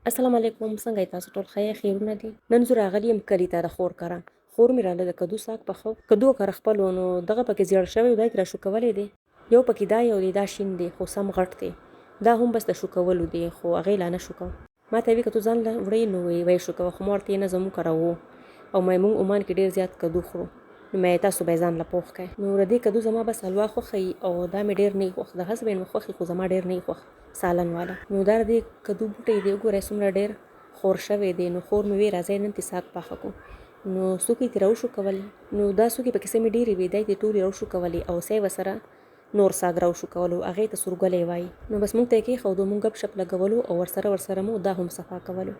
السلام علیکم، څنګه یې تاسو ټول؟ خیرونه دي. نن زه راغلی یم کلي ته د خور کره. خور مې راله د کدو ساګ پخو. کدو کره خپلو نو دغه پکې زیړ شوی و، دا یې راشو کولی دی. یو پکې دا یو دی، دا شین دی خو سم غټ دی. دا هم بس د شو کولو دی خو هغې لا نه شو کو. ما ته یې ویل که تو ځان له وړې نو ویې شو کوه، خو ما ورته نه زموږ کره و او موږ عمان کې ډېر زیات کدو خورو. نو مې تاسو به یې ځان له پوښ کړئ. نو د دې کدو زما بس حلوا خوښوي او دا مې ډېر نه خوښ. د هسبند مې خوښي خو زما ډېر نه خوښ سالن والا. نو دا د کدو بوټی دی، وګورئ څومره ډېر خور شوی دی. نو خور مې وی راځئ نن ترې ساګ پاخه کړو. نو څوکې ترې راوشو کولې. نو دا څوکې پکې څه مې ډېرې وې، دی ترې ټولې راوشو کولې او څه یې ورسره نور ساګ راوشو کولو، هغې ته سورګلی وایي. نو بس موږ ته یې کېښودو، موږ ګپ شپ لګولو او ورسره مو دا هم صفا کولو.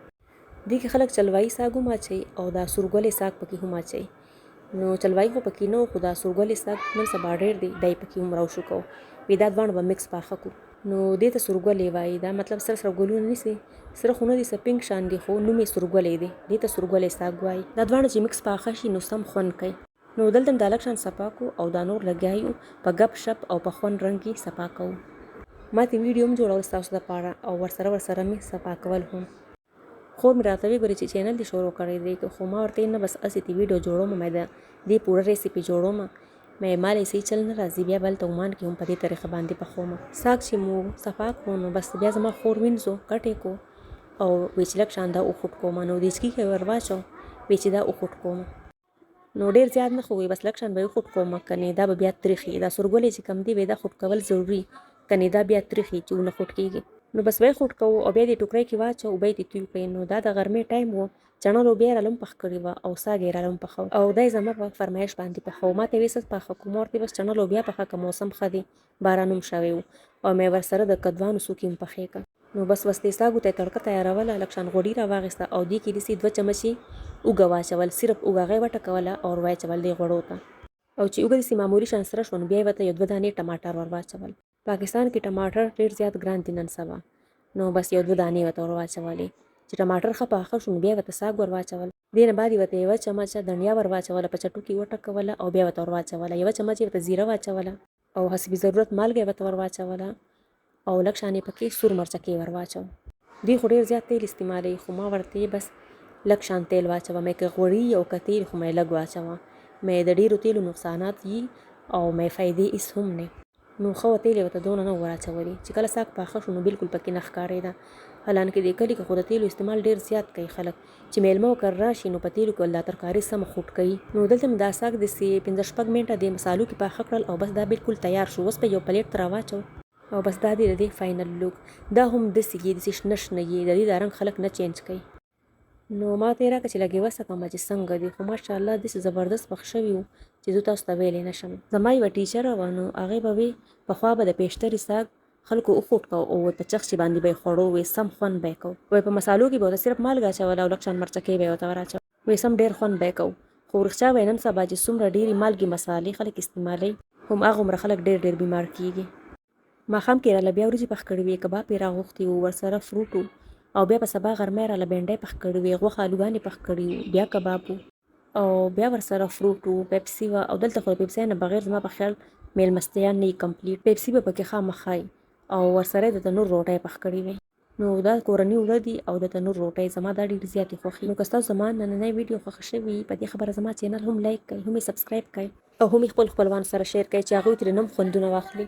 دې کې خلک چلوایي ساګ هم اچوي او دا سورګلی ساګ پکې هم اچوي. نو چلوایي خو پکې نه و، خو دا سورګلی ساګ نن سبا ډېر دی، دی پکې هم راوشو کوو. وی دا دواړه به مکس پاخه کړو. نو دې ته سورګلی وایي. دا مطلب سره ګلونه نیسي، سره خو نه دي، څه پینک شان دي خو نوم یې سورګلی دی. دې ته سورګلی ساګ وایي. دا دواړه چې مکس پاخه شي نو سم خوند کوي. نو دلته هم دا لږ شان صفا کړو او دا نور لګیا یو په ګپ شپ او په خوند رنګ کې صفا کوو. ما ته ویډیو هم جوړول ستاسو دپاره او ورسره مې صفا کول هم. خور مې راته وی ګورې چې چینل دې شروع کړی دی، خو ما ورته نه بس هسې دې ویډیو جوړوم، مې د دې پوره ریسیپي جوړوم. مې مالې صحیح چل نه راځي، بیا به هلته عمان کې هم په دې طریقه باندې پخوم. ساګ چې مو صفا کړو نو بس بیا زما خور وینځو کټ یې کړو او وی چې لږ شان دا وخوټ کوم. نو دیچکي کې ور واچو، وی چې دا وخوټ کوم. نو ډېر زیات نه خو وی بس لږ شان به یې وخوټ کوم، کنې دا به بیا تریخ وي. دا سورګلی چې کم دی وی دا خوټ کول ضروري، کنې دا بیا تریخ وي چې ونه خوټ کېږي. نو بس به یې خوټ کوو او بیا دې ټوکرۍ کې واچو او به یې ترې توی کړئ. نو دا د غرمې ټایم و، چڼه لوبیا یې راله هم پخ کړې وه او ساګ یې راله هم پخه او دا یې زما په فرمایش باندې پخه و. ما ته یې ویل څه پاخه کړو؟ ما ورته بس چڼه لوبیا پخه کړه، موسم ښه دی، باران هم شوی و او مې ورسره د کدوانو څوکې هم پخې کړه. نو بس دې ساګو ته یې تړکه تیاروله، لږ شان غوړي راواخیسته او دې کې داسې 2 چمچې اوږه واچول، صرف اوږه هغې وټکوله او ور واچول دې غوړو ته. او چې اوږه داسې معمولي شان سره شوه نو بیا یې ورته 2 دانې ټماټر ور واچول. پاکستان کې ټماټر ډېر زیات ګران دي نن سبا. نو بس 2 دانې ورته ور واچولې. چې ټماټر ښه پاخه شو نو بیا یې ورته ساګ ور واچول. دې نه بعد یې ورته 1 چمچه دڼیا ور واچوله، په چټو کې وټکوله او بیا ورته ور واچوله. 1 چمچ یې ورته زیره واچوله او حسب ضرورت مالګه یې ورته ور واچوله او لږ شان یې پکې سور مرچکې ور واچو. دې خو ډېر زیات تیل استعمالوي خو ما ورته بس لږ شان تیل واچوه. مې که غوړي او که تیل خو مې لږ واچوه. مې د ډېرو تیلو نقصانات وي او مې فایدې هېڅ هم نه. نو ښه تیل یې ورته دونه نه ور اچولي. چې کله ساګ پاخه شو نو بالکل پکې نه ښکارېده. حالانکې دې کلي کې خو د تیلو استعمال ډېر زیات کوي خلک. چې میلمه وکړ راشي نو په تیلو کې دا ترکاري سمه خوټ کوي. نو دلته مې دا ساګ داسې 5-6 منټه د مسالو کې پاخه کړل او بس دا بالکل تیار شو. اوس په یو پلیټ ته راواچو او بس دا دی د دې فاینل لوک. دا هم داسې یې داسې شنه شنه یې، د دې دا رنګ خلک نه چینج کوي. نو ما ته یې راکړه چې لږ یې وڅکمه چې څنګه دی، خو ماشاءالله داسې زبردست پخ شوي وو چې زه تاسو ته ویلی نه شم. زما یوه ټیچره وه نو هغې به وی پخوا به د پیشترې ساګ خلکو وخوټ کوو او په چخچې باندې به یې خوړو، وی سم خوند به یې کوو. وی په مسالو کې به ورته صرف مالګه اچوله او لږ شان مرچکې به یې ورته ور اچوله، وی سم ډېر خوند به یې کوو. خو رښتیا وی نن سبا چې څومره ډېرې مالګې مسالې خلک استعمالوي هماغومره خلک ډېر بیمار کېږي. ماښام کې یې راله بیا وریجې پخ کړې وې، کباب یې راغوښتي وو، ورسره فروټ و او بیا په سبا غرمه یې راله بینډۍ پخ کړې وې، غوښه الوګانې پخ کړي وو، بیا کباب و او بیا ورسره فروټ و، پیپسي وه. او دلته خو د پیپسۍ نه بغیر زما په خیال میلمستیا نه وي کمپلیټ. پیپسي به پکې خامخا وي او ورسره یې د تنور روټۍ پخ کړې وې. نو دا کورني اوړه دي او د تنور روټۍ زما دا ډېرې زیاتې خوښي. نو که ستاسو زما نننۍ ویډیو خوښه شوي په دې خبره زما چینل هم لایک کړئ، هم یې سبسکرایب کړئ او هم یې خپل خپلوانو سره شیر کړئ چې هغوی ترې هم خوندونه واخلي.